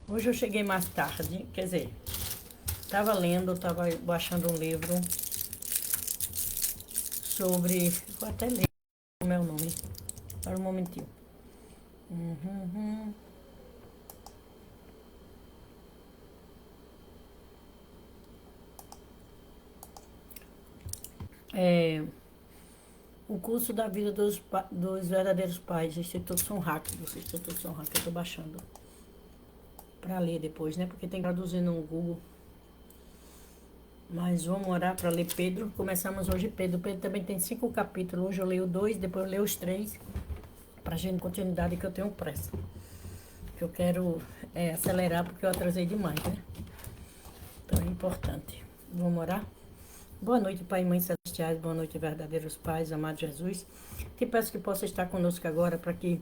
Hoje eu cheguei mais tarde, quer dizer, estava lendo, estava baixando um livro sobre. Vou até ler o meu nome. Para um momentinho. Uhum. É, o curso da vida dos verdadeiros pais, Instituto Sonhack, do Instituto Sonhack, eu estou baixando para ler depois, né? Porque tem que traduzir no Google. Mas vamos orar para ler Pedro. Começamos hoje Pedro. Pedro também tem 5 capítulos. Hoje eu leio 2, depois eu leio os 3. Para a gente continuidade que eu tenho pressa. Que eu quero acelerar porque eu atrasei demais, né? Então é importante. Vamos orar? Boa noite, Pai e Mãe Celestiais. Boa noite, verdadeiros pais, amado Jesus. Te peço que possa estar conosco agora para que,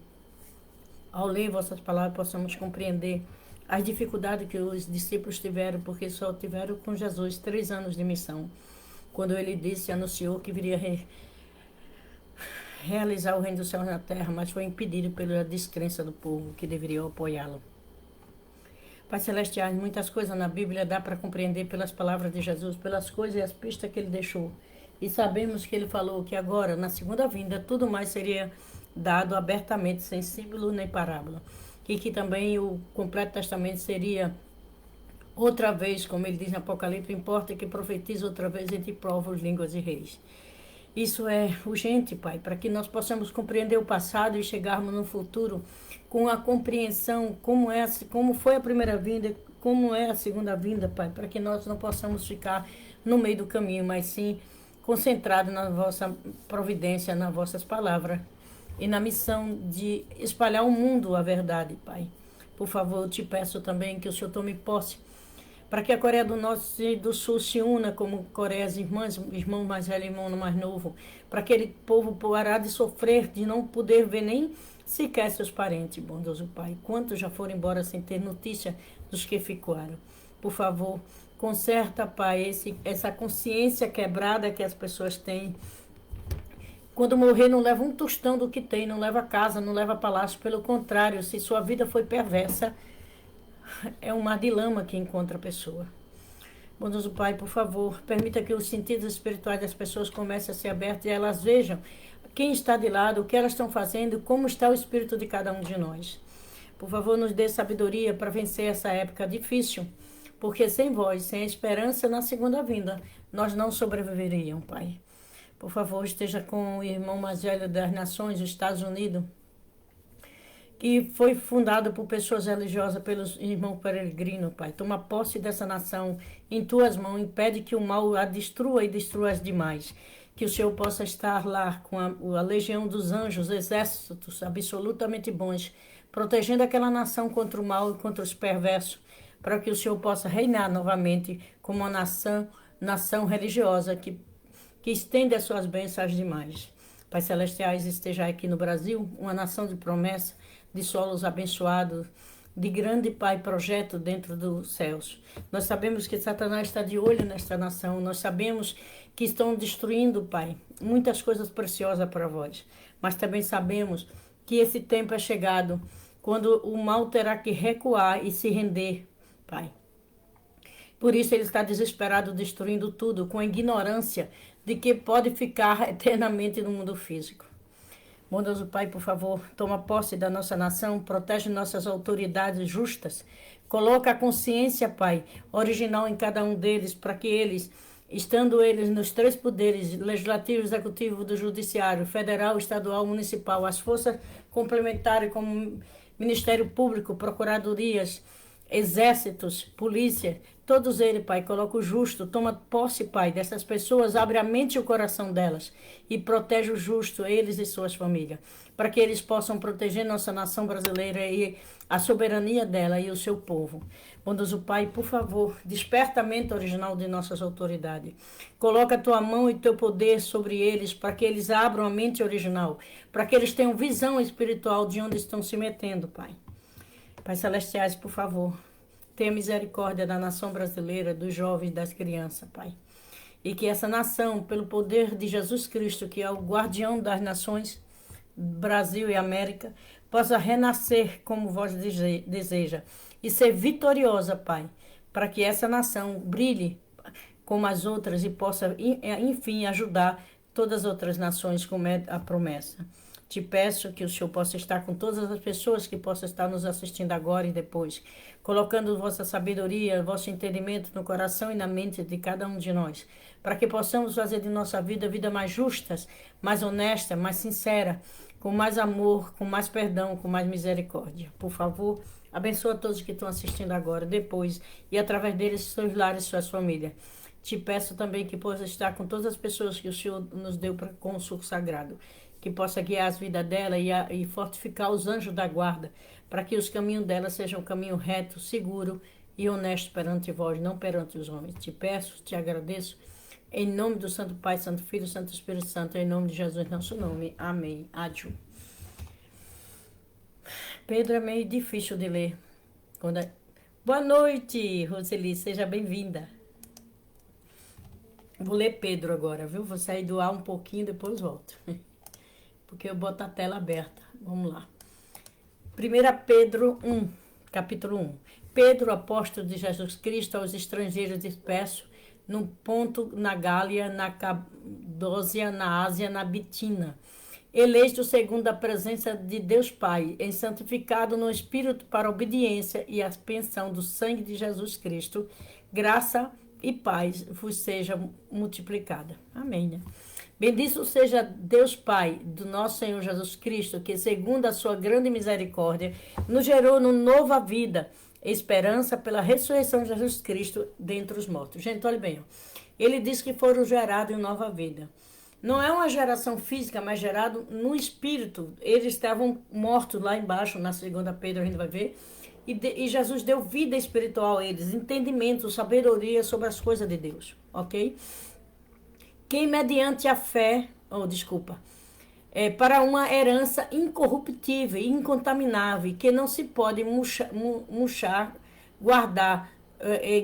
ao ler vossas palavras, possamos compreender as dificuldades que os discípulos tiveram, porque só tiveram com Jesus 3 anos de missão. Quando ele disse, anunciou que viria realizar o reino dos céus na terra, mas foi impedido pela descrença do povo que deveria apoiá-lo. Pai Celestial, muitas coisas na Bíblia dá para compreender pelas palavras de Jesus, pelas coisas e as pistas que ele deixou. E sabemos que ele falou que agora, na segunda vinda, tudo mais seria dado abertamente, sem símbolo nem parábola. E que também o completo testamento seria outra vez, como ele diz no Apocalipse, importa que profetize outra vez entre povos, línguas e reis. Isso é urgente, Pai, para que nós possamos compreender o passado e chegarmos no futuro com a compreensão como foi a primeira vinda, como é a segunda vinda, Pai, para que nós não possamos ficar no meio do caminho, mas sim concentrado na vossa providência, nas vossas palavras e na missão de espalhar ao mundo a verdade, Pai. Por favor, eu te peço também que o Senhor tome posse para que a Coreia do Norte e do Sul se una como Coreia, as irmãs, irmão mais velho e irmão mais novo, para que aquele povo parar de sofrer, de não poder ver nem sequer seus parentes, bondoso Pai. Quantos já foram embora sem ter notícia dos que ficaram? Por favor, conserta, Pai, essa consciência quebrada que as pessoas têm. Quando morrer, não leva um tostão do que tem, não leva casa, não leva palácio. Pelo contrário, se sua vida foi perversa, é um mar de lama que encontra a pessoa. Bondoso Pai, por favor, permita que os sentidos espirituais das pessoas comecem a ser abertos e elas vejam quem está de lado, o que elas estão fazendo, como está o espírito de cada um de nós. Por favor, nos dê sabedoria para vencer essa época difícil, porque sem vós, sem a esperança na segunda vinda, nós não sobreviveríamos, Pai. Por favor, esteja com o irmão mais velho das nações, os Estados Unidos, que foi fundado por pessoas religiosas, pelos irmãos peregrinos, Pai. Toma posse dessa nação em tuas mãos, impede que o mal a destrua e destrua as demais. Que o Senhor possa estar lá com a legião dos anjos, exércitos absolutamente bons, protegendo aquela nação contra o mal e contra os perversos, para que o Senhor possa reinar novamente como uma nação religiosa que estende as suas bênçãos às demais. Pai Celestiais, esteja aqui no Brasil, uma nação de promessa, de solos abençoados, de grande, Pai, projeto dentro dos céus. Nós sabemos que Satanás está de olho nesta nação, nós sabemos que estão destruindo, Pai, muitas coisas preciosas para vós, mas também sabemos que esse tempo é chegado, quando o mal terá que recuar e se render, Pai. Por isso ele está desesperado, destruindo tudo, com a ignorância de que pode ficar eternamente no mundo físico. Bondoso Pai, por favor, toma posse da nossa nação, protege nossas autoridades justas, coloca a consciência, Pai, original em cada um deles, para que eles, estando eles nos 3 poderes, legislativo, executivo, do judiciário, federal, estadual, municipal, as forças complementares como Ministério Público, procuradorias, exércitos, polícia, todos eles, Pai, coloca o justo, toma posse, Pai, dessas pessoas, abre a mente e o coração delas e protege o justo, eles e suas famílias, para que eles possam proteger nossa nação brasileira e a soberania dela e o seu povo. Bondoso Pai, por favor, desperta a mente original de nossas autoridades. Coloca a tua mão e teu poder sobre eles, para que eles abram a mente original, para que eles tenham visão espiritual de onde estão se metendo, Pai. Pai Celestiais, por favor, tenha misericórdia da nação brasileira, dos jovens e das crianças, Pai. E que essa nação, pelo poder de Jesus Cristo, que é o guardião das nações, Brasil e América, possa renascer como vós deseja e ser vitoriosa, Pai, para que essa nação brilhe como as outras e possa, enfim, ajudar todas as outras nações, como é a promessa. Te peço que o Senhor possa estar com todas as pessoas que possam estar nos assistindo agora e depois, colocando vossa sabedoria, vosso entendimento no coração e na mente de cada um de nós, para que possamos fazer de nossa vida mais justa, mais honesta, mais sincera, com mais amor, com mais perdão, com mais misericórdia. Por favor, abençoa todos que estão assistindo agora, depois, e através deles, seus lares, suas famílias. Te peço também que possa estar com todas as pessoas que o Senhor nos deu com o suco sagrado, que possa guiar as vidas dela e fortificar os anjos da guarda, para que os caminhos dela sejam um caminho reto, seguro e honesto perante vós, não perante os homens. Te peço, te agradeço, em nome do Santo Pai, Santo Filho, Santo Espírito Santo, em nome de Jesus, nosso nome. Amém. Adiu. Pedro é meio difícil de ler. Boa noite, Roseli, seja bem-vinda. Vou ler Pedro agora, viu? Vou sair do ar um pouquinho, depois volto. Porque eu boto a tela aberta. Vamos lá. 1 Pedro 1, capítulo 1. Pedro, apóstolo de Jesus Cristo, aos estrangeiros dispersos, no Ponto, na Gália, na Capdócia, na Ásia, na Bitina, eleito segundo a presença de Deus Pai, em santificado no Espírito para a obediência e a expiação do sangue de Jesus Cristo, graça e paz vos seja multiplicada. Amém, né? Bendito seja Deus Pai do nosso Senhor Jesus Cristo, que segundo a sua grande misericórdia, nos gerou numa nova vida, esperança pela ressurreição de Jesus Cristo dentre os mortos. Gente, olha bem, ó. Ele diz que foram gerados em nova vida. Não é uma geração física, mas gerado no espírito. Eles estavam mortos lá embaixo, na 2 Pedro, a gente vai ver. E Jesus deu vida espiritual a eles, entendimento, sabedoria sobre as coisas de Deus, ok? Quem mediante a fé, para uma herança incorruptível e incontaminável, que não se pode murchar,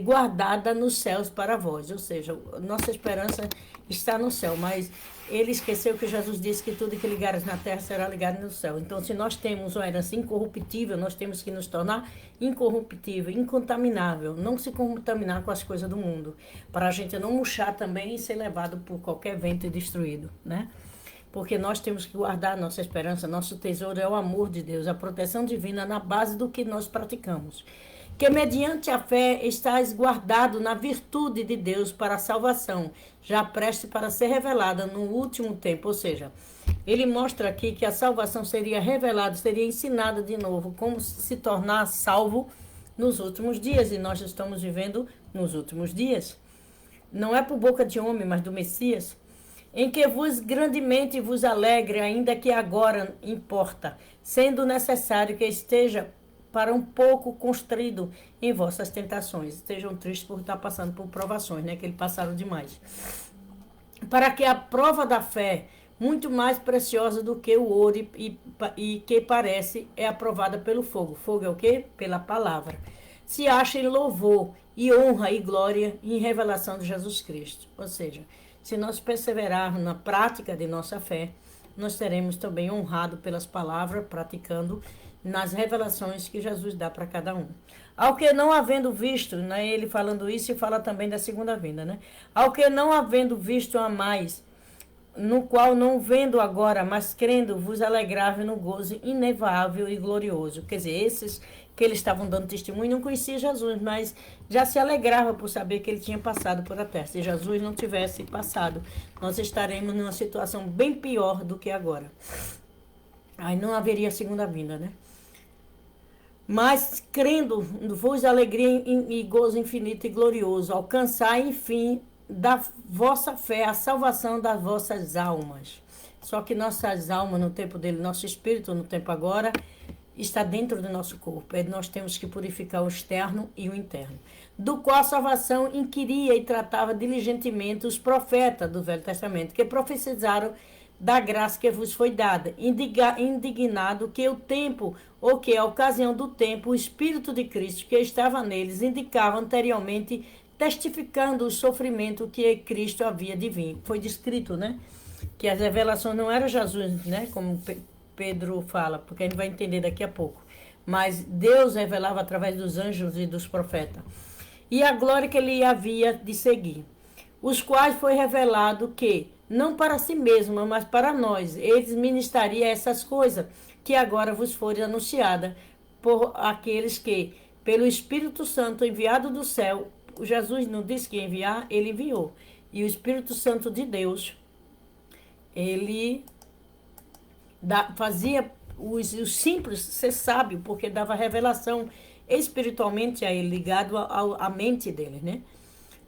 guardada nos céus para vós. Ou seja, nossa esperança está no céu, mas ele esqueceu que Jesus disse que tudo que ligares na terra será ligado no céu. Então, se nós temos uma herança incorruptível, nós temos que nos tornar incorruptível, incontaminável, não se contaminar com as coisas do mundo, para a gente não murchar também e ser levado por qualquer vento e destruído, né? Porque nós temos que guardar nossa esperança, nosso tesouro é o amor de Deus, a proteção divina na base do que nós praticamos. Que mediante a fé estáis guardado na virtude de Deus para a salvação, já preste para ser revelada no último tempo. Ou seja, ele mostra aqui que a salvação seria revelada, seria ensinada de novo, como se tornar salvo nos últimos dias. E nós estamos vivendo nos últimos dias. Não é por boca de homem, mas do Messias. Em que vos grandemente vos alegre, ainda que agora importa, sendo necessário que esteja para um pouco constrido em vossas tentações. Estejam tristes por estar passando por provações, né? Que eles passaram demais. Para que a prova da fé, muito mais preciosa do que o ouro e que parece, é aprovada pelo fogo. Fogo é o quê? Pela palavra. Se acha em louvor e honra e glória em revelação de Jesus Cristo. Ou seja, se nós perseverarmos na prática de nossa fé, nós seremos também honrados pelas palavras, praticando nas revelações que Jesus dá para cada um. Ao que não havendo visto, né, ele falando isso e fala também da segunda vinda, né? Ao que não havendo visto a mais, no qual não vendo agora, mas crendo, vos alegrava no gozo inevável e glorioso. Quer dizer, esses que eles estavam dando testemunho não conheciam Jesus, mas já se alegrava por saber que ele tinha passado por a terra. Se Jesus não tivesse passado, nós estaremos numa situação bem pior do que agora. Aí não haveria segunda vinda, né? Mas, crendo, vos alegria e gozo infinito e glorioso, alcançar, enfim, da vossa fé a salvação das vossas almas. Só que nossas almas, no tempo dele, nosso espírito, no tempo agora, está dentro do nosso corpo. Nós temos que purificar o externo e o interno. Do qual a salvação inquiria e tratava diligentemente os profetas do Velho Testamento, que profetizaram da graça que vos foi dada, indignado que o tempo, ou que a ocasião do tempo, o Espírito de Cristo que estava neles, indicava anteriormente, testificando o sofrimento que Cristo havia de vir. Foi descrito, né? Que as revelações não eram Jesus, né? Como Pedro fala, porque a gente vai entender daqui a pouco. Mas Deus revelava através dos anjos e dos profetas. E a glória que ele havia de seguir, os quais foi revelado que, não para si mesmo, mas para nós, eles ministraria essas coisas que agora vos foram anunciadas por aqueles que, pelo Espírito Santo enviado do céu, Jesus não disse que ia enviar, ele enviou. E o Espírito Santo de Deus, ele fazia os simples ser sábio, porque dava revelação espiritualmente a ele, ligado à mente dele, né?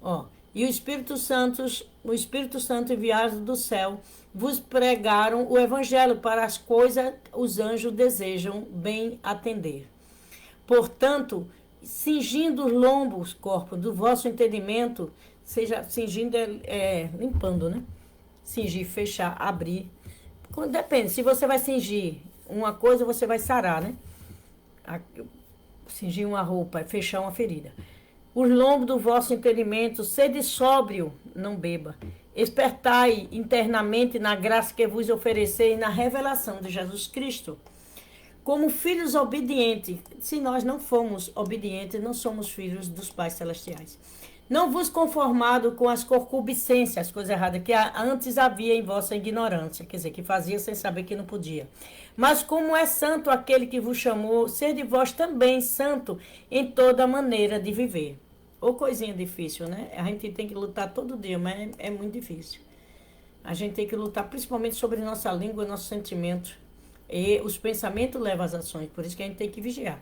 Ó, e o Espírito Santo enviado do céu, vos pregaram o evangelho para as coisas os anjos desejam bem atender. Portanto, cingindo os lombos, corpo, do vosso entendimento, seja cingindo limpando, né? Cingir, fechar, abrir. Depende, se você vai cingir uma coisa, você vai sarar, né? Cingir uma roupa, fechar uma ferida. Os lombos do vosso entendimento, sede sóbrio, não beba. Espertai internamente na graça que vos oferecei na revelação de Jesus Cristo. Como filhos obedientes, se nós não formos obedientes, não somos filhos dos pais celestiais. Não vos conformado com as concupiscências, as coisas erradas que antes havia em vossa ignorância, quer dizer, que fazia sem saber que não podia. Mas como é santo aquele que vos chamou, sede vós também santo em toda maneira de viver. Ou coisinha difícil, né? A gente tem que lutar todo dia, mas é muito difícil. A gente tem que lutar principalmente sobre nossa língua, nossos sentimentos. E os pensamentos levam às ações, por isso que a gente tem que vigiar.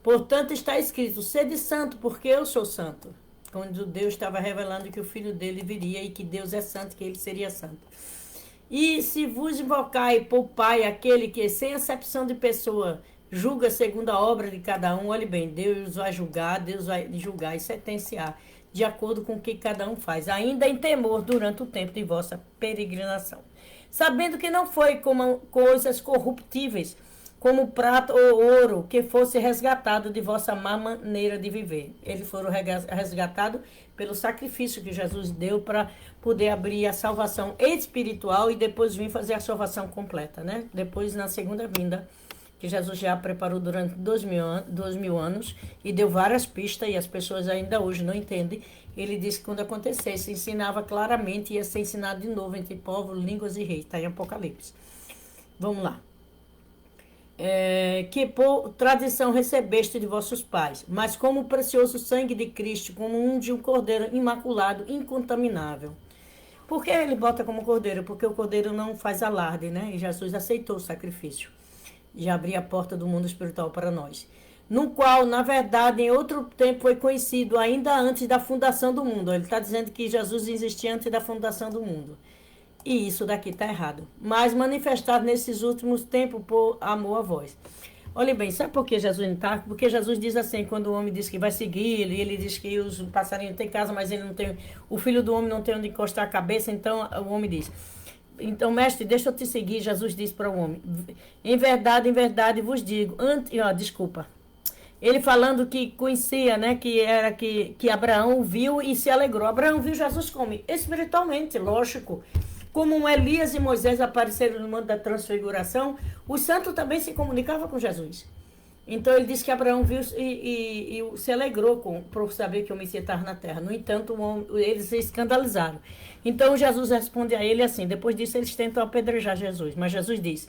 Portanto, está escrito, sede santo, porque eu sou santo. Quando Deus estava revelando que o Filho dele viria e que Deus é santo, que ele seria santo. E se vos invocai por Pai, aquele que, sem acepção de pessoa, julga segundo a obra de cada um, olhe bem, Deus vai julgar e sentenciar, de acordo com o que cada um faz, ainda em temor durante o tempo de vossa peregrinação. Sabendo que não foi como coisas corruptíveis, como prata ou ouro, que fosse resgatado de vossa má maneira de viver. Eles foram resgatados pelo sacrifício que Jesus deu para poder abrir a salvação espiritual e depois vir fazer a salvação completa, né? Depois, na segunda vinda, que Jesus já preparou durante 2000 anos e deu várias pistas e as pessoas ainda hoje não entendem. Ele disse que quando acontecesse, ensinava claramente, ia ser ensinado de novo entre povos, línguas e reis. Está em Apocalipse. Vamos lá. Que por tradição recebeste de vossos pais, mas como o precioso sangue de Cristo, como um de um cordeiro imaculado, incontaminável. Por que ele bota como cordeiro? Porque o cordeiro não faz alarde, né? E Jesus aceitou o sacrifício. Já abrir a porta do mundo espiritual para nós. No qual, na verdade, em outro tempo foi conhecido ainda antes da fundação do mundo. Ele está dizendo que Jesus existia antes da fundação do mundo. E isso daqui está errado. Mas manifestado nesses últimos tempos por amor a vós. Olha bem, sabe por que Jesus não está? Porque Jesus diz assim, quando o homem diz que vai seguir ele diz que os passarinhos têm casa, mas ele não tem, o filho do homem não tem onde encostar a cabeça, então o homem diz... Então, mestre, deixa eu te seguir, Jesus disse para o homem. Em verdade vos digo. Desculpa. Ele falando que conhecia, né? Que era que Abraão viu e se alegrou. Abraão viu Jesus como? Espiritualmente, lógico. Como um Elias e Moisés apareceram no mundo da transfiguração, o santo também se comunicava com Jesus. Então ele disse que Abraão viu e se alegrou por saber que o Messias estava na terra. No entanto, eles se escandalizaram. Então Jesus responde a ele assim. Depois disso eles tentam apedrejar Jesus. Mas Jesus diz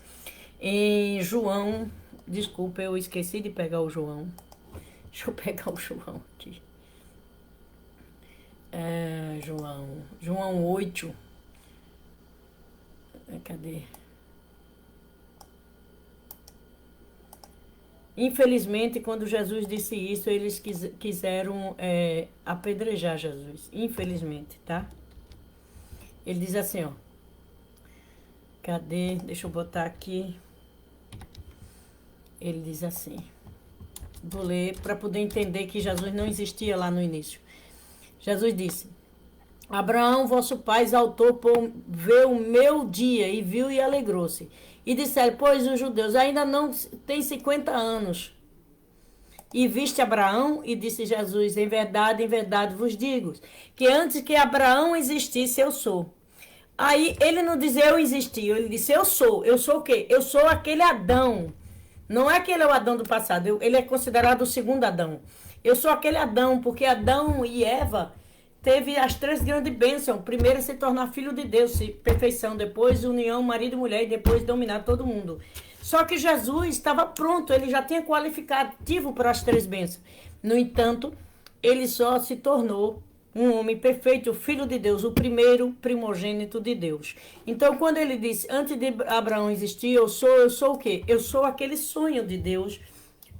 em João... Desculpa, eu esqueci de pegar o João. Deixa eu pegar o João aqui. João 8. Cadê? Infelizmente, quando Jesus disse isso, eles quiseram apedrejar Jesus. Infelizmente, tá? Ele diz assim, ó. Cadê? Deixa eu botar aqui. Ele diz assim. Vou ler para poder entender que Jesus não existia lá no início. Jesus disse: Abraão, vosso pai, exaltou por ver o meu dia, e viu e alegrou-se. E disseram, pois os judeus ainda não têm 50 anos. E viste Abraão? E disse Jesus, em verdade vos digo, que antes que Abraão existisse, eu sou. Aí ele não diz eu existi, ele disse eu sou. Eu sou o quê? Eu sou aquele Adão. Não é que ele é o Adão do passado, ele é considerado o segundo Adão. Eu sou aquele Adão, porque Adão e Eva teve as três grandes bênçãos. Primeiro, se tornar filho de Deus, perfeição. Depois, união, marido e mulher. E depois, dominar todo mundo. Só que Jesus estava pronto, ele já tinha qualificativo para as três bênçãos. No entanto, ele só se tornou um homem perfeito, o filho de Deus, o primeiro primogênito de Deus. Então, quando ele disse, antes de Abraão existir, eu sou o quê? Eu sou aquele sonho de Deus,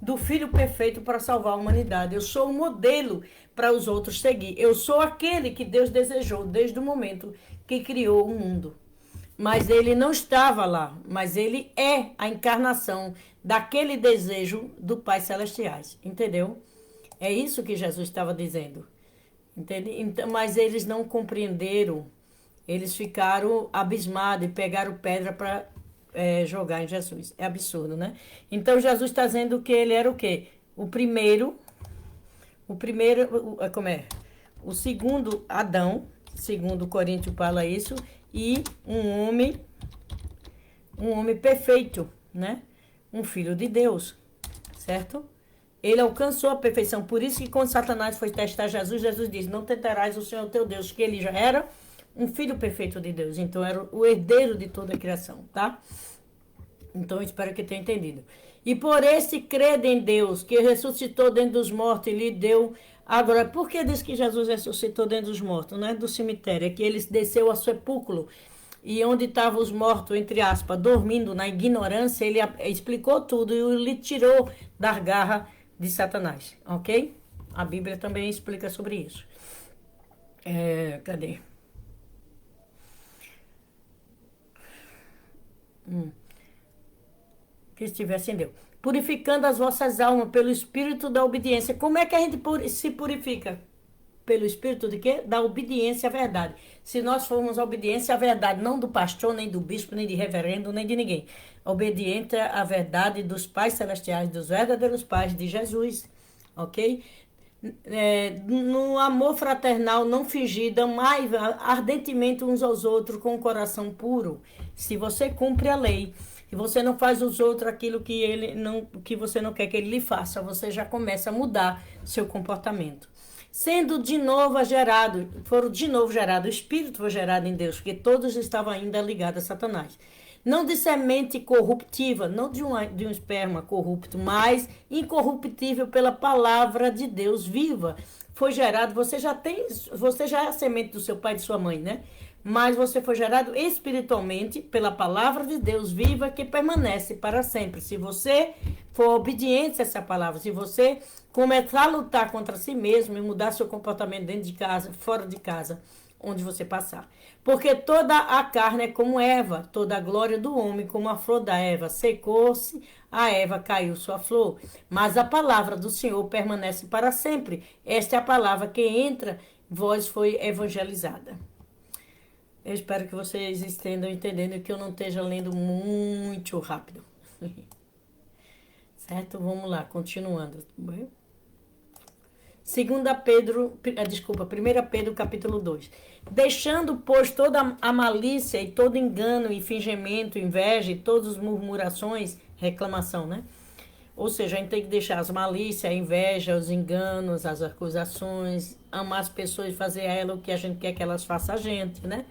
do filho perfeito para salvar a humanidade. Eu sou o modelo para os outros seguir. Eu sou aquele que Deus desejou desde o momento que criou o mundo. Mas ele não estava lá, mas ele é a encarnação daquele desejo do Pai Celestiais, entendeu? É isso que Jesus estava dizendo. Entende? Então, mas eles não compreenderam, eles ficaram abismados e pegaram pedra para jogar em Jesus. É absurdo, né? Então Jesus está dizendo que ele era o quê? Como é? O segundo Adão, segundo Coríntios fala isso, e um homem perfeito, né? Um filho de Deus, certo? Ele alcançou a perfeição. Por isso que quando Satanás foi testar Jesus, Jesus disse, não tentarás o Senhor teu Deus, que ele já era um filho perfeito de Deus. Então era o herdeiro de toda a criação, tá? Então eu espero que tenha entendido. E por esse credo em Deus, que ressuscitou dentre dos mortos e lhe deu... Agora, por que diz que Jesus ressuscitou dentre dos mortos? Não é do cemitério, é que ele desceu ao sepulcro. E onde estavam os mortos, entre aspas, dormindo na ignorância, ele explicou tudo e lhe tirou das garras de Satanás, ok? A Bíblia também explica sobre isso. Cadê? Que estiver acendeu. Purificando as vossas almas pelo espírito da obediência. Como é que a gente se purifica? Pelo espírito de quê? Da obediência à verdade. Se nós formos obediência à verdade, não do pastor, nem do bispo, nem de reverendo, nem de ninguém. Obediente à verdade dos pais celestiais, dos verdadeiros pais de Jesus. Ok? No amor fraternal não fingido, amai ardentemente uns aos outros com o coração puro. Se você cumpre a lei, se você não faz os outros aquilo que você não quer que ele lhe faça, você já começa a mudar seu comportamento. Sendo de novo gerado, o Espírito foi gerado em Deus, porque todos estavam ainda ligados a Satanás. Não de semente corruptiva, não de um esperma corrupto, mas incorruptível pela palavra de Deus viva. Foi gerado, você já é a semente do seu pai e de sua mãe, né? Mas você foi gerado espiritualmente pela palavra de Deus viva que permanece para sempre. Se você for obediente a essa palavra, se você começar a lutar contra si mesmo e mudar seu comportamento dentro de casa, fora de casa, onde você passar. Porque toda a carne é como Eva, toda a glória do homem como a flor da Eva. Secou-se, a Eva caiu sua flor. Mas a palavra do Senhor permanece para sempre. Esta é a palavra que entra, vós foi evangelizada. Eu espero que vocês estejam entendendo e que eu não esteja lendo muito rápido. Certo? Vamos lá, continuando. 1 Pedro capítulo 2. Deixando, pois, toda a malícia e todo engano e fingimento, inveja e todas as murmurações, reclamação, né? Ou seja, a gente tem que deixar as malícias, a inveja, os enganos, as acusações, amar as pessoas e fazer a elas o que a gente quer que elas façam a gente, né?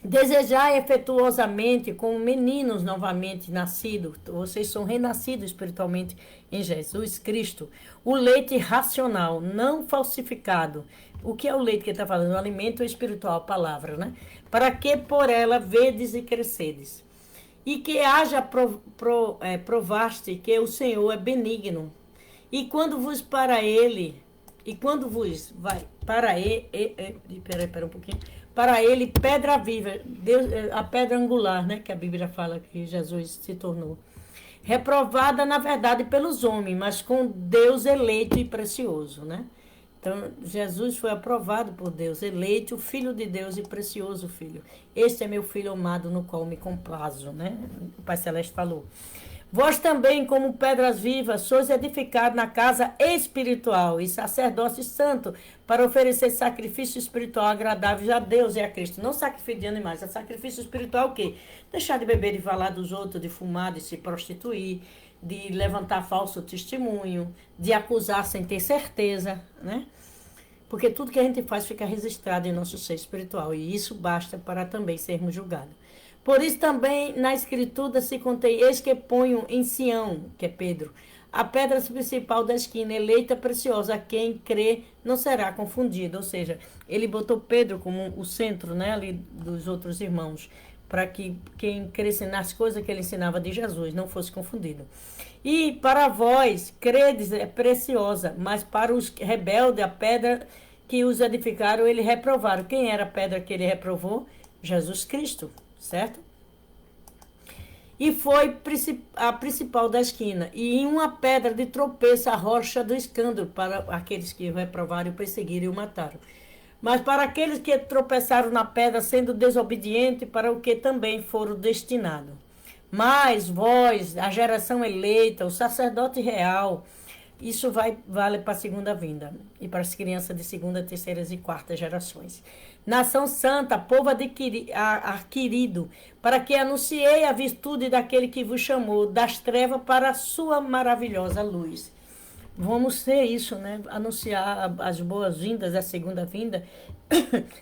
Desejar efetuosamente como meninos novamente nascidos, vocês são renascidos espiritualmente em Jesus Cristo, o leite racional, não falsificado. O que é o leite que ele está falando? O alimento espiritual, a palavra, né? Para que por ela vedes e crescedes. E que haja provaste que o Senhor é benigno. E quando vos para ele, para ele, pedra viva, Deus, a pedra angular, né, que a Bíblia fala que Jesus se tornou. Reprovada, na verdade, pelos homens, mas com Deus eleito e precioso, né? Então, Jesus foi aprovado por Deus, eleito, o Filho de Deus e precioso Filho. Este é meu Filho amado, no qual me comprazo, né? O Pai Celeste falou. Vós também, como pedras vivas, sois edificados na casa espiritual e sacerdócio santo, para oferecer sacrifício espiritual agradável a Deus e a Cristo. Não sacrifício de animais, é sacrifício espiritual o quê? Deixar de beber e falar dos outros, de fumar, de se prostituir, de levantar falso testemunho, de acusar sem ter certeza, né? Porque tudo que a gente faz fica registrado em nosso ser espiritual, e isso basta para também sermos julgados. Por isso também na Escritura se contém, eis que ponho em Sião, que é Pedro, a pedra principal da esquina, eleita preciosa, a quem crê não será confundido. Ou seja, ele botou Pedro como o centro, né, ali dos outros irmãos, para que quem cresce nas coisas que ele ensinava de Jesus não fosse confundido. E para vós, credes é preciosa, mas para os rebeldes, a pedra que os edificaram, ele reprovaram. Quem era a pedra que ele reprovou? Jesus Cristo, certo? E foi a principal da esquina, e em uma pedra de tropeço, a rocha do escândalo, para aqueles que o reprovaram, o perseguiram e o mataram. Mas para aqueles que tropeçaram na pedra, sendo desobedientes, para o que também foram destinados. Mas vós, a geração eleita, o sacerdote real, isso vale para a segunda vinda e para as crianças de segunda, terceira e quarta gerações. Nação santa, povo adquirido, para que anunciei a virtude daquele que vos chamou das trevas para a sua maravilhosa luz. Vamos ser isso, né? Anunciar as boas-vindas, a segunda vinda,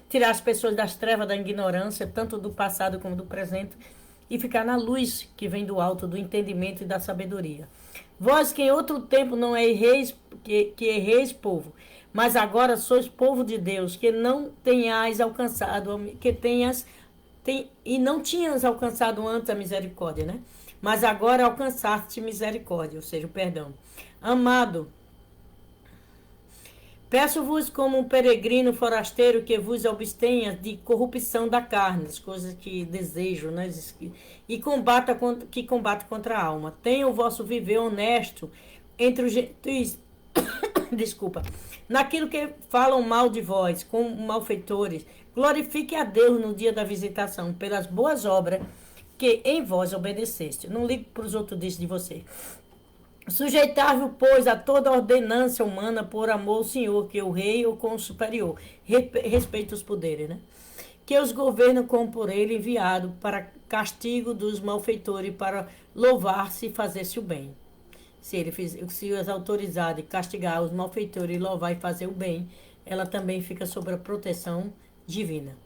tirar as pessoas das trevas, da ignorância, tanto do passado como do presente, e ficar na luz que vem do alto, do entendimento e da sabedoria. Vós que em outro tempo não erreis, que erreis, povo, mas agora sois povo de Deus, que não tenhais alcançado, e não tinhas alcançado antes a misericórdia, né? Mas agora alcançaste misericórdia, ou seja, o perdão. Amado, peço-vos como um peregrino forasteiro que vos abstenha de corrupção da carne, as coisas que desejo, né? E combata contra a alma. Tenha o vosso viver honesto entre os gentios, desculpa, naquilo que falam mal de vós, como malfeitores. Glorifique a Deus no dia da visitação, pelas boas obras que em vós obedeceste. Não ligue para os outros disso de você. Sujeitar-vos, pois, a toda ordenança humana por amor ao Senhor, que é o rei ou com o superior. Respeita os poderes, né? Que os governa como por ele enviado para castigo dos malfeitores, para louvar-se e fazer-se o bem. Se as autoridades castigar os malfeitores, louvar e fazer o bem, ela também fica sob a proteção divina.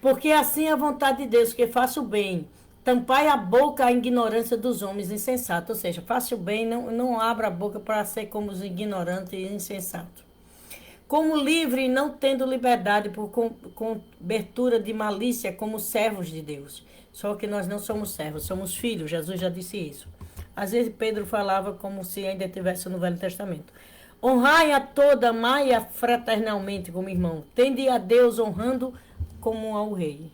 Porque assim é a vontade de Deus, que faça o bem. Tampai a boca à ignorância dos homens insensatos. Ou seja, faça o bem, não abra a boca para ser como os ignorantes e insensatos. Como livre, não tendo liberdade por cobertura de malícia, como servos de Deus. Só que nós não somos servos, somos filhos. Jesus já disse isso. Às vezes Pedro falava como se ainda estivesse no Velho Testamento. Honrai a toda, amai-a fraternalmente como irmão. Tende a Deus honrando como ao rei.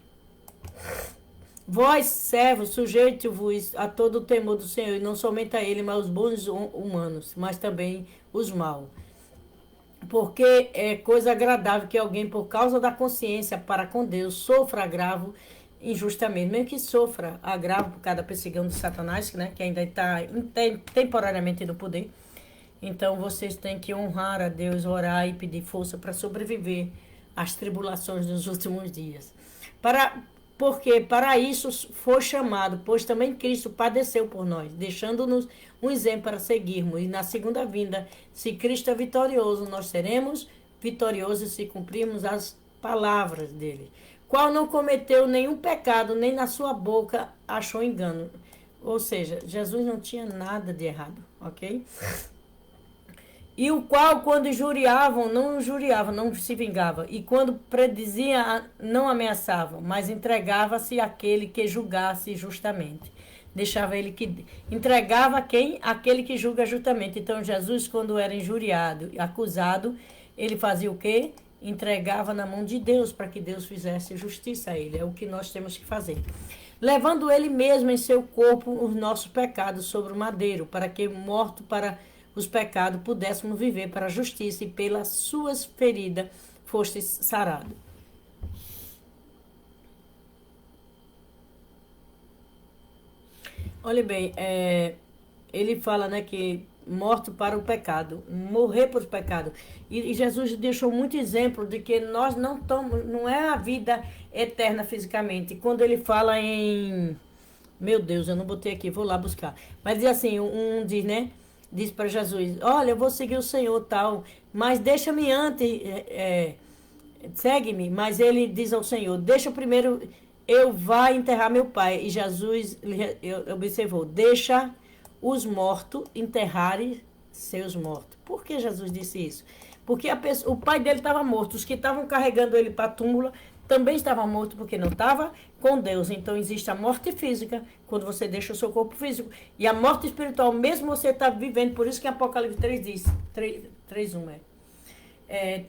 Vós, servos, sujeite-vos a todo o temor do Senhor, e não somente a ele, mas aos bons humanos, mas também os maus. Porque é coisa agradável que alguém, por causa da consciência para com Deus, sofra agravo injustamente, mesmo que sofra agravo por causa da perseguição de Satanás, né, que ainda está temporariamente no poder. Então, vocês têm que honrar a Deus, orar e pedir força para sobreviver às tribulações dos últimos dias. Porque para isso foi chamado, pois também Cristo padeceu por nós, deixando-nos um exemplo para seguirmos. E na segunda vinda, se Cristo é vitorioso, nós seremos vitoriosos se cumprirmos as palavras dele. Qual não cometeu nenhum pecado, nem na sua boca achou engano. Ou seja, Jesus não tinha nada de errado, ok? E o qual, quando injuriavam, não se vingava. E quando predizia, não ameaçava, mas entregava-se àquele que julgasse justamente. Deixava ele que... Entregava a quem? Aquele que julga justamente. Então, Jesus, quando era injuriado, acusado, ele fazia o quê? Entregava na mão de Deus, para que Deus fizesse justiça a ele. É o que nós temos que fazer. Levando ele mesmo em seu corpo os nossos pecados sobre o madeiro, para que, morto para os pecados, pudéssemos viver para a justiça, e pelas suas feridas fostes sarado. Olha bem, ele fala, né, que morto para o pecado, morrer por pecado. E Jesus deixou muito exemplo de que nós não estamos, não é a vida eterna fisicamente. Quando ele fala em, meu Deus, eu não botei aqui, vou lá buscar. Mas diz assim, um diz, né, diz para Jesus, olha, eu vou seguir o Senhor tal, mas deixa-me antes, segue-me. Mas ele diz ao Senhor, deixa primeiro eu vá enterrar meu pai. E Jesus observou, deixa os mortos enterrarem seus mortos. Por que Jesus disse isso? Porque o pai dele estava morto. Os que estavam carregando ele para a túmula também estavam mortos porque não estava com Deus. Então existe a morte física, quando você deixa o seu corpo físico. E a morte espiritual, mesmo você está vivendo. Por isso que Apocalipse 3 diz, 3:1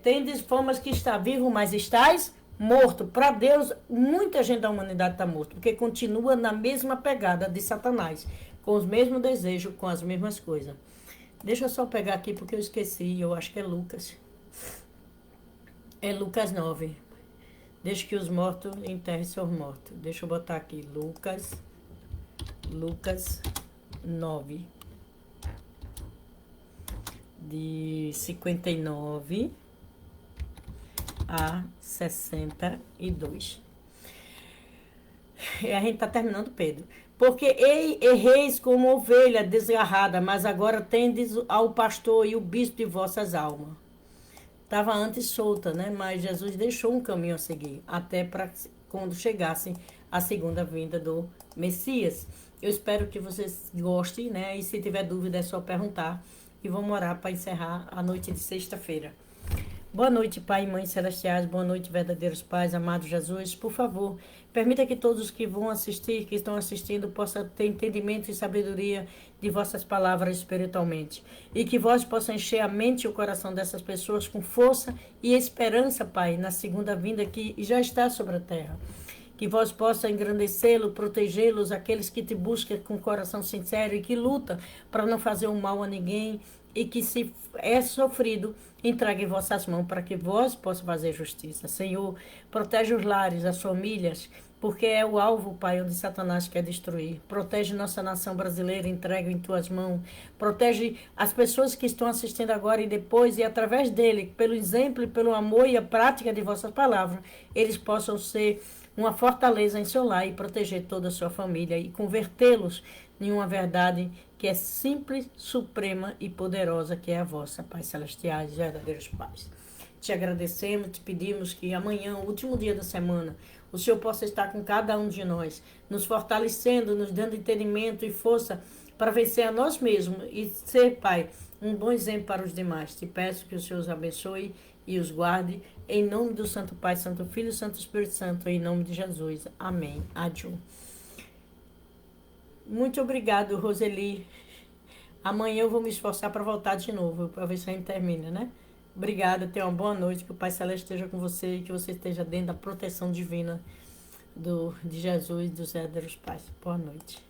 tendes formas que está vivo, mas estáis morto. Para Deus, muita gente da humanidade está morto, porque continua na mesma pegada de Satanás, com os mesmos desejos, com as mesmas coisas. Deixa eu só pegar aqui, porque eu esqueci, eu acho que é Lucas. É Lucas 9. Deixa que os mortos enterrem seus mortos. Deixa eu botar aqui, Lucas 9. De 59 a 62. E a gente está terminando, Pedro. Porque erreis como ovelha desgarrada, mas agora tendes ao pastor e o bispo de vossas almas. Estava antes solta, né? Mas Jesus deixou um caminho a seguir, até para quando chegasse a segunda vinda do Messias. Eu espero que vocês gostem, né? E se tiver dúvida é só perguntar. E vamos orar para encerrar a noite de sexta-feira. Boa noite, Pai e Mãe Celestiais. Boa noite, verdadeiros pais, amado Jesus. Por favor, permita que todos que vão assistir, que estão assistindo, possam ter entendimento e sabedoria de vossas palavras espiritualmente. E que vós possam encher a mente e o coração dessas pessoas com força e esperança, Pai, na segunda vinda que já está sobre a terra. Que vós possa engrandecê-lo, protegê-los, aqueles que te buscam com coração sincero e que lutam para não fazer um mal a ninguém, e que se é sofrido, entregue em vossas mãos para que vós possam fazer justiça. Senhor, protege os lares, as famílias, porque é o alvo, Pai, onde Satanás quer destruir. Protege nossa nação brasileira, entrega em tuas mãos. Protege as pessoas que estão assistindo agora e depois, e através dele, pelo exemplo, pelo amor e a prática de vossas palavras, eles possam ser uma fortaleza em seu lar e proteger toda a sua família e convertê-los em uma verdade que é simples, suprema e poderosa, que é a vossa, Pai Celestiais, verdadeiros pais. Te agradecemos, te pedimos que amanhã, o último dia da semana, o Senhor possa estar com cada um de nós, nos fortalecendo, nos dando entendimento e força para vencer a nós mesmos e ser, Pai, um bom exemplo para os demais. Te peço que o Senhor os abençoe e os guarde, em nome do Santo Pai, Santo Filho e Santo Espírito Santo, em nome de Jesus. Amém. Adiós. Muito obrigado, Roseli. Amanhã eu vou me esforçar para voltar de novo, para ver se a gente termina, né? Obrigada, tenha uma boa noite, que o Pai Celeste esteja com você e que você esteja dentro da proteção divina de Jesus e dos verdadeiros pais. Boa noite.